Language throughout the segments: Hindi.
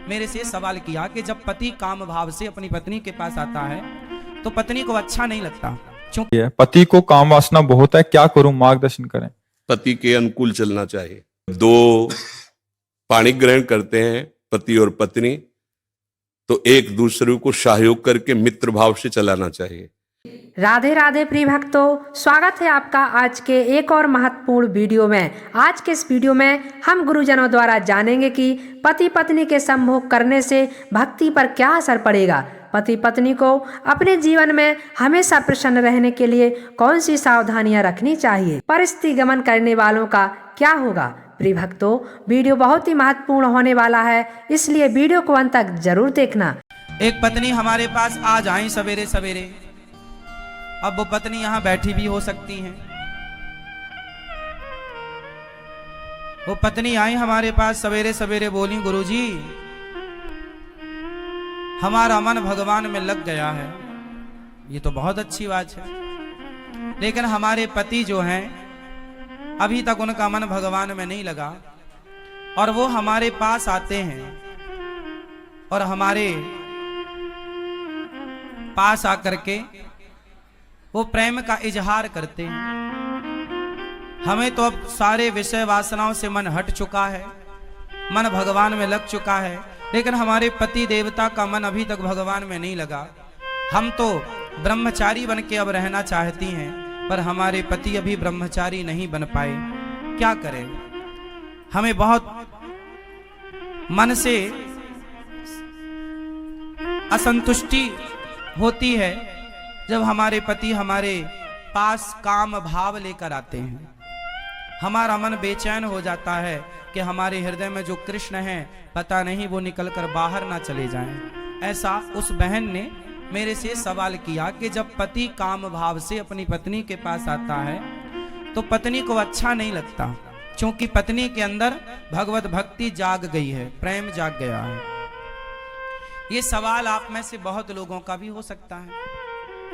मेरे से सवाल किया कि जब पति काम भाव से अपनी पत्नी के पास आता है तो पत्नी को अच्छा नहीं लगता, क्योंकि पति को काम वासना बहुत है, क्या करूं, मार्गदर्शन करें। पति के अनुकूल चलना चाहिए। दो पाणी ग्रहण करते हैं पति और पत्नी, तो एक दूसरे को सहयोग करके मित्र भाव से चलाना चाहिए। राधे राधे प्रिय भक्तों, स्वागत है आपका आज के एक और महत्वपूर्ण वीडियो में। आज के इस वीडियो में हम गुरुजनों द्वारा जानेंगे कि पति पत्नी के संभोग करने से भक्ति पर क्या असर पड़ेगा। पति पत्नी को अपने जीवन में हमेशा प्रसन्न रहने के लिए कौन सी सावधानियां रखनी चाहिए। परिस्थिति गमन करने वालों का क्या होगा। प्रिय भक्तों, वीडियो बहुत ही महत्वपूर्ण होने वाला है, इसलिए वीडियो को अंत तक जरूर देखना। एक पत्नी हमारे पास आ जाए सवेरे सवेरे, अब वो पत्नी यहाँ बैठी भी हो सकती है। वो पत्नी आई हमारे पास सवेरे सवेरे, बोली गुरुजी हमारा मन भगवान में लग गया है। ये तो बहुत अच्छी बात है, लेकिन हमारे पति जो हैं अभी तक उनका मन भगवान में नहीं लगा, और वो हमारे पास आते हैं और हमारे पास आकर के वो प्रेम का इजहार करते हैं। हमें तो अब सारे विषय वासनाओं से मन हट चुका है, मन भगवान में लग चुका है, लेकिन हमारे पति देवता का मन अभी तक भगवान में नहीं लगा। हम तो ब्रह्मचारी बन के अब रहना चाहती हैं, पर हमारे पति अभी ब्रह्मचारी नहीं बन पाए। क्या करें। हमें बहुत मन से असंतुष्टि होती है जब हमारे पति हमारे पास काम भाव लेकर आते हैं। हमारा मन बेचैन हो जाता है कि हमारे हृदय में जो कृष्ण हैं पता नहीं वो निकलकर बाहर ना चले जाएं। ऐसा उस बहन ने मेरे से सवाल किया कि जब पति काम भाव से अपनी पत्नी के पास आता है तो पत्नी को अच्छा नहीं लगता, क्योंकि पत्नी के अंदर भगवत भक्ति जाग गई है, प्रेम जाग गया है। ये सवाल आप में से बहुत लोगों का भी हो सकता है,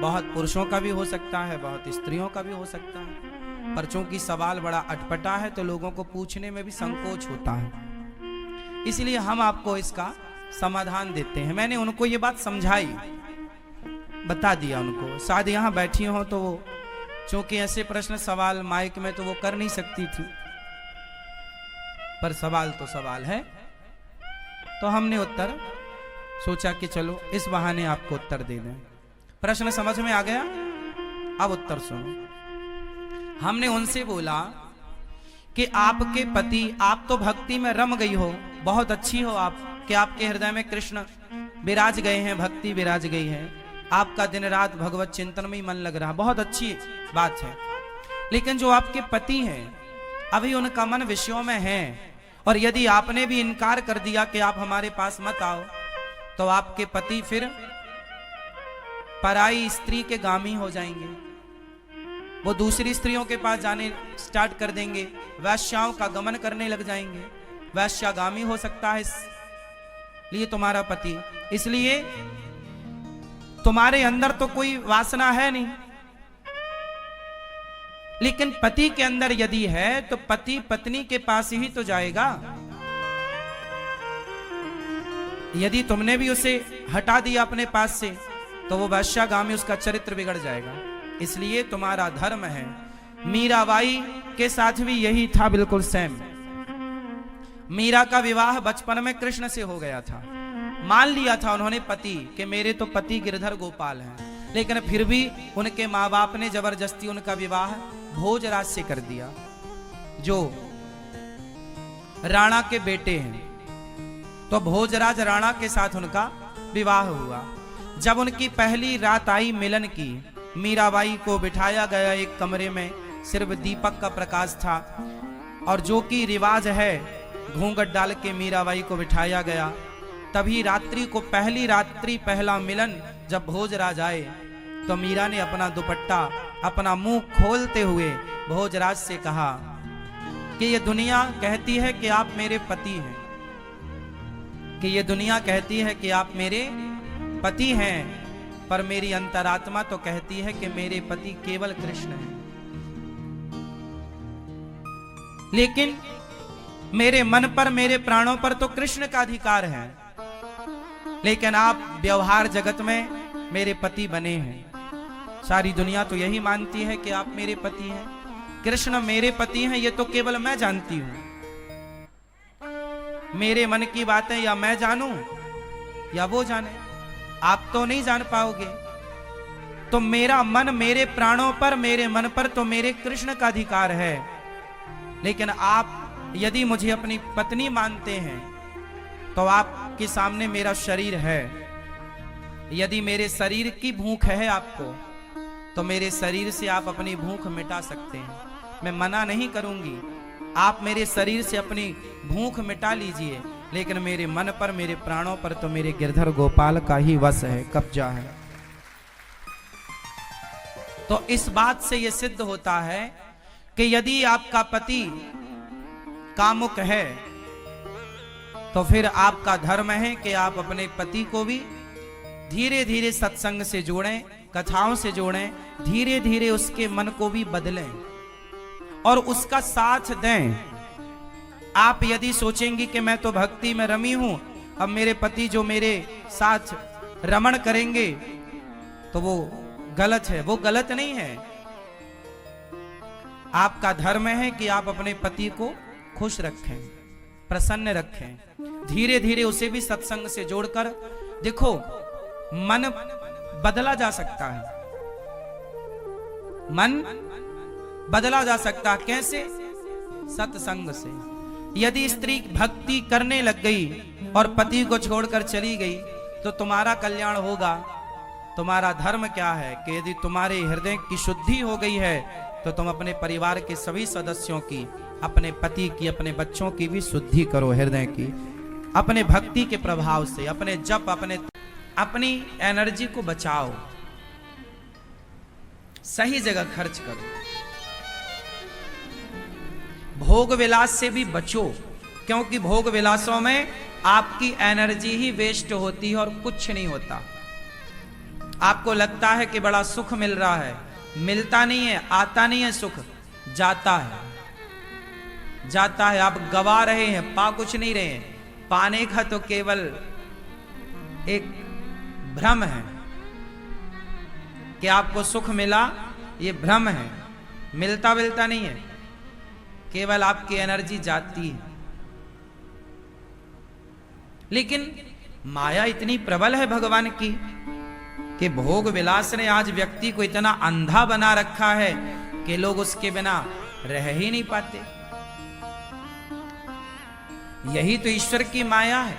बहुत पुरुषों का भी हो सकता है, बहुत स्त्रियों का भी हो सकता है, पर चूंकि सवाल बड़ा अटपटा है तो लोगों को पूछने में भी संकोच होता है, इसलिए हम आपको इसका समाधान देते हैं। मैंने उनको ये बात समझाई, बता दिया उनको। शायद यहाँ बैठी हो तो वो चूंकि ऐसे प्रश्न सवाल माइक में तो वो कर नहीं सकती थी, पर सवाल तो सवाल है, तो हमने उत्तर सोचा कि चलो इस बहाने आपको उत्तर दे दें। प्रश्न समझ में आ गया, अब उत्तर सुनो। हमने उनसे बोला कि आपके पति, आप तो भक्ति में रम गई हो, बहुत अच्छी हो आप, कि आपके हृदय में कृष्ण विराज गए हैं, भक्ति विराज गई है, आपका दिन रात भगवत चिंतन में ही मन लग रहा, बहुत अच्छी बात है। लेकिन जो आपके पति हैं अभी उनका मन विषयों में है, और यदि आपने भी इनकार कर दिया कि आप हमारे पास मत आओ, तो आपके पति फिर पराई स्त्री के गामी हो जाएंगे, वो दूसरी स्त्रियों के पास जाने स्टार्ट कर देंगे, वैश्याओं का गमन करने लग जाएंगे, वैश्यागामी हो सकता है इसलिए तुम्हारा पति। इसलिए तुम्हारे अंदर तो कोई वासना है नहीं, लेकिन पति के अंदर यदि है तो पति पत्नी के पास ही तो जाएगा। यदि तुमने भी उसे हटा दिया अपने पास से तो वो वैश्यागामी, उसका चरित्र बिगड़ जाएगा। इसलिए तुम्हारा धर्म है। मीराबाई के साथ भी यही था, बिल्कुल सेम। मीरा का विवाह बचपन में कृष्ण से हो गया था, मान लिया था उन्होंने पति कि मेरे तो पति गिरधर गोपाल हैं, लेकिन फिर भी उनके माँ बाप ने जबरदस्ती उनका विवाह भोजराज से कर दिया, जो राणा के बेटे हैं। तो भोजराज राणा के साथ उनका विवाह हुआ। जब उनकी पहली रात आई मिलन की, मीराबाई को बिठाया गया एक कमरे में, सिर्फ दीपक का प्रकाश था, और जो कि रिवाज है घूंघट डाल के मीराबाई को बिठाया गया। तभी रात्रि को, पहली रात्रि पहला मिलन जब भोजराज आए तो मीरा ने अपना दुपट्टा, अपना मुंह खोलते हुए भोजराज से कहा कि ये दुनिया कहती है कि आप मेरे पति हैं, कि ये दुनिया कहती है कि आप मेरे पति हैं, पर मेरी अंतरात्मा तो कहती है कि मेरे पति केवल कृष्ण हैं। लेकिन मेरे मन पर, मेरे प्राणों पर तो कृष्ण का अधिकार है, लेकिन आप व्यवहार जगत में मेरे पति बने हैं। सारी दुनिया तो यही मानती है कि आप मेरे पति हैं। कृष्ण मेरे पति हैं ये तो केवल मैं जानती हूं। मेरे मन की बातें या मैं जानूं या वो जाने, आप तो नहीं जान पाओगे। तो मेरा मन, मेरे प्राणों पर, मेरे मन पर तो मेरे कृष्ण का अधिकार है। लेकिन आप यदि मुझे अपनी पत्नी मानते हैं तो आपके सामने मेरा शरीर है। यदि मेरे शरीर की भूख है आपको तो मेरे शरीर से आप अपनी भूख मिटा सकते हैं, मैं मना नहीं करूंगी। आप मेरे शरीर से अपनी भूख मिटा लीजिए, लेकिन मेरे मन पर, मेरे प्राणों पर तो मेरे गिरधर गोपाल का ही वश है, कब्जा है। तो इस बात से यह सिद्ध होता है कि यदि आपका पति कामुक है तो फिर आपका धर्म है कि आप अपने पति को भी धीरे धीरे सत्संग से जोड़ें, कथाओं से जोड़ें, धीरे धीरे उसके मन को भी बदलें और उसका साथ दें। आप यदि सोचेंगी कि मैं तो भक्ति में रमी हूं, अब मेरे पति जो मेरे साथ रमण करेंगे तो वो गलत है। वो गलत नहीं है। आपका धर्म है कि आप अपने पति को खुश रखें, प्रसन्न रखें। धीरे धीरे उसे भी सत्संग से जोड़कर देखो, मन बदला जा सकता है। मन बदला जा सकता है कैसे? सत्संग से। यदि स्त्री भक्ति करने लग गई और पति को छोड़कर चली गई तो तुम्हारा कल्याण होगा। तुम्हारा धर्म क्या है कि यदि तुम्हारे हृदय की शुद्धि हो गई है तो तुम अपने परिवार के सभी सदस्यों की, अपने पति की, अपने बच्चों की भी शुद्धि करो हृदय की, अपने भक्ति के प्रभाव से। अपने जप, अपनी एनर्जी को बचाओ, सही जगह खर्च करो। भोग विलास से भी बचो, क्योंकि भोग विलासों में आपकी एनर्जी ही वेस्ट होती है और कुछ नहीं होता। आपको लगता है कि बड़ा सुख मिल रहा है, मिलता नहीं है, आता नहीं है सुख, जाता है, जाता है। आप गवा रहे हैं, पा कुछ नहीं रहे हैं। पाने का तो केवल एक भ्रम है कि आपको सुख मिला, ये भ्रम है, मिलता नहीं है, केवल आपकी एनर्जी जाती है। लेकिन माया इतनी प्रबल है भगवान की कि भोग विलास ने आज व्यक्ति को इतना अंधा बना रखा है कि लोग उसके बिना रह ही नहीं पाते। यही तो ईश्वर की माया है।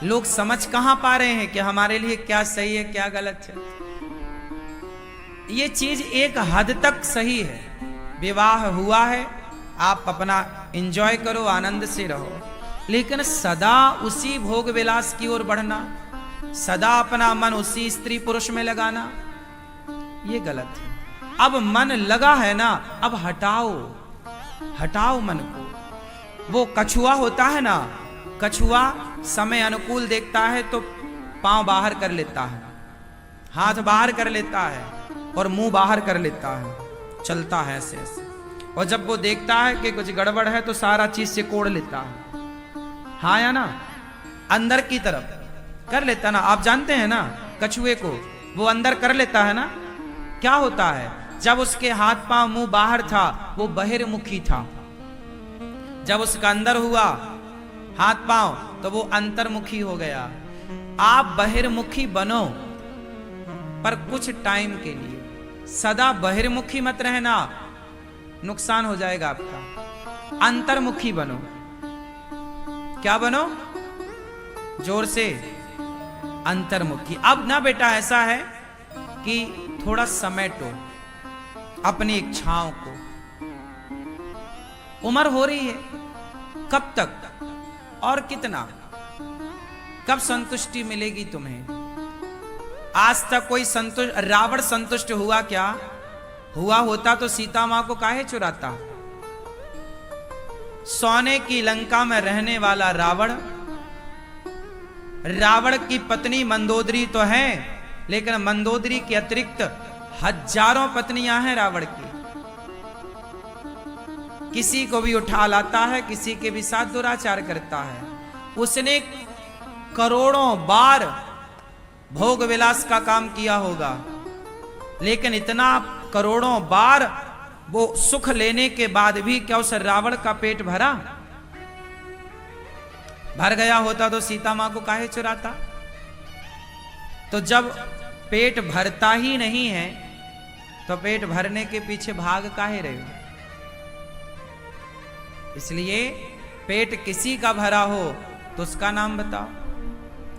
लोग समझ कहां पा रहे हैं कि हमारे लिए क्या सही है, क्या गलत है। ये चीज एक हद तक सही है। विवाह हुआ है, आप अपना एंजॉय करो, आनंद से रहो, लेकिन सदा उसी भोग विलास की ओर बढ़ना, सदा अपना मन उसी स्त्री पुरुष में लगाना, ये गलत है। अब मन लगा है ना, अब हटाओ, हटाओ मन को। वो कछुआ होता है ना, कछुआ समय अनुकूल देखता है तो पांव बाहर कर लेता है, हाथ बाहर कर लेता है और मुंह बाहर कर लेता है, चलता है ऐसे ऐसे। और जब वो देखता है कि कुछ गड़बड़ है तो सारा चीज से कोड़ लेता है, हाँ या ना, अंदर की तरफ कर लेता ना। आप जानते हैं ना कछुए को, वो अंदर कर लेता है ना। क्या होता है, जब उसके हाथ पांव मुंह बाहर था वो बहिर्मुखी था, जब उसका अंदर हुआ हाथ पांव तो वो अंतर्मुखी हो गया। आप बहिर्मुखी बनो, पर कुछ टाइम के लिए। सदा बहिर्मुखी मत रहना, नुकसान हो जाएगा आपका। अंतर्मुखी बनो। क्या बनो? जोर से, अंतर्मुखी। अब ना बेटा ऐसा है कि थोड़ा समेटो अपनी इच्छाओं को। उम्र हो रही है, कब तक और कितना, कब संतुष्टि मिलेगी तुम्हें? आज तक कोई संतुष्ट, रावण संतुष्ट हुआ क्या? हुआ होता तो सीता मां को काहे चुराता? सोने की लंका में रहने वाला रावण, रावण की पत्नी मंदोदरी तो है, लेकिन मंदोदरी के अतिरिक्त हजारों पत्नियां हैं रावण की। किसी को भी उठा लाता है, किसी के भी साथ दुराचार करता है। उसने करोड़ों बार भोग विलास का काम किया होगा, लेकिन इतना करोड़ों बार वो सुख लेने के बाद भी क्या उस रावण का पेट भरा? भर गया होता तो सीता मां को काहे चुराता? तो जब पेट भरता ही नहीं है तो पेट भरने के पीछे भाग काहे रहे हो? इसलिए पेट किसी का भरा हो तो उसका नाम बताओ,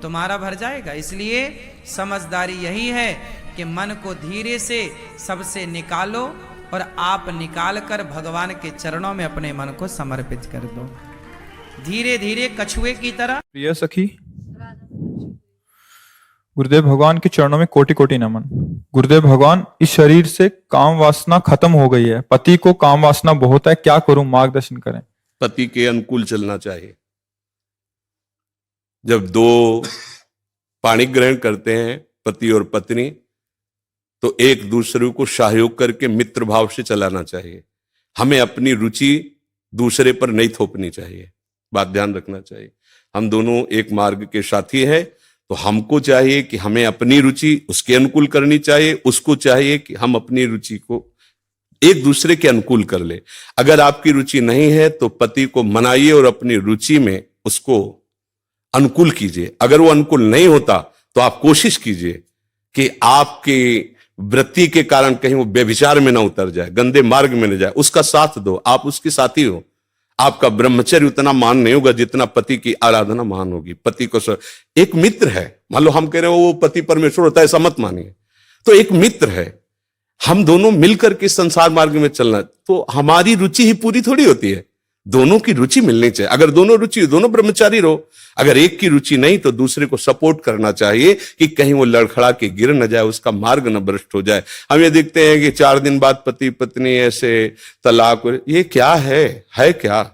तुम्हारा भर जाएगा। इसलिए समझदारी यही है कि मन को धीरे से सबसे निकालो और आप निकाल कर भगवान के चरणों में अपने मन को समर्पित कर दो, धीरे धीरे कछुए की तरह। प्रिय सखी, गुरुदेव भगवान के चरणों में कोटि कोटि नमन। गुरुदेव भगवान, इस शरीर से काम वासना खत्म हो गई है, पति को काम वासना बहुत है, क्या करूं, मार्गदर्शन करें। पति के अनुकूल चलना चाहिए। जब दो पाणी ग्रहण करते हैं पति और पत्नी, तो एक दूसरे को सहयोग करके मित्र भाव से चलाना चाहिए। हमें अपनी रुचि दूसरे पर नहीं थोपनी चाहिए, बात ध्यान रखना चाहिए। हम दोनों एक मार्ग के साथी हैं, तो हमको चाहिए कि हमें अपनी रुचि उसके अनुकूल करनी चाहिए, उसको चाहिए कि हम अपनी रुचि को एक दूसरे के अनुकूल कर ले। अगर आपकी रुचि नहीं है तो पति को मनाइए और अपनी रुचि में उसको अनुकूल कीजिए। अगर वो अनुकूल नहीं होता तो आप कोशिश कीजिए कि आपकी वृत्ति के कारण कहीं वो व्यभिचार में ना उतर जाए, गंदे मार्ग में न जाए, उसका साथ दो, आप उसके साथी हो। आपका ब्रह्मचर्य उतना मान नहीं होगा जितना पति की आराधना मान होगी। पति को एक मित्र है, मान लो हम कह रहे हो वो पति परमेश्वर होता है, ऐसा मत मानिए, तो एक मित्र है। हम दोनों मिलकर के संसार मार्ग में चलना, तो हमारी रुचि ही पूरी थोड़ी होती है, दोनों की रुचि मिलनी चाहिए। अगर दोनों रुचि, दोनों ब्रह्मचारी रहो, अगर एक की रुचि नहीं तो दूसरे को सपोर्ट करना चाहिए कि कहीं वो लड़खड़ा के गिर न जाए, उसका मार्ग न भ्रष्ट हो जाए। हम ये देखते हैं कि 4 दिन बाद पति पत्नी ऐसे तलाक, ये क्या है क्या?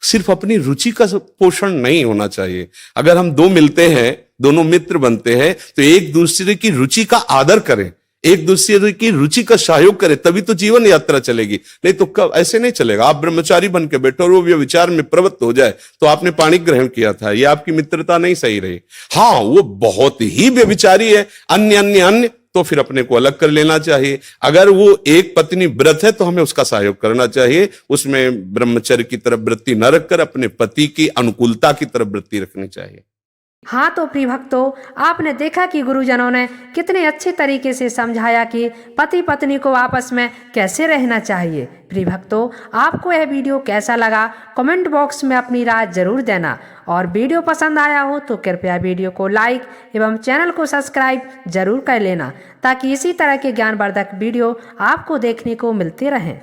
सिर्फ अपनी रुचि का पोषण नहीं होना चाहिए। अगर हम दो मिलते हैं, दोनों मित्र बनते हैं, तो एक दूसरे की रुचि का आदर करें, एक दूसरे की रुचि का सहयोग करें, तभी तो जीवन यात्रा चलेगी। नहीं तो कब ऐसे नहीं चलेगा। आप ब्रह्मचारी बन के बैठो और वो व्यभिचार में प्रवृत्त हो जाए, तो आपने पाणी ग्रहण किया था, ये आपकी मित्रता नहीं सही रही। हाँ, वो बहुत ही व्यभिचारी है, अन्य, तो फिर अपने को अलग कर लेना चाहिए। अगर वो एक पत्नी व्रत है तो हमें उसका सहयोग करना चाहिए, उसमें ब्रह्मचर्य की तरफ वृत्ति न रखकर अपने पति की अनुकूलता की तरफ वृत्ति रखनी चाहिए। हाँ तो प्रिय भक्तों, आपने देखा कि गुरुजनों ने कितने अच्छे तरीके से समझाया कि पति पत्नी को आपस में कैसे रहना चाहिए। प्रिय भक्तों, आपको यह वीडियो कैसा लगा कमेंट बॉक्स में अपनी राय जरूर देना, और वीडियो पसंद आया हो तो कृपया वीडियो को लाइक एवं चैनल को सब्सक्राइब जरूर कर लेना, ताकि इसी तरह के ज्ञानवर्धक वीडियो आपको देखने को मिलते रहें।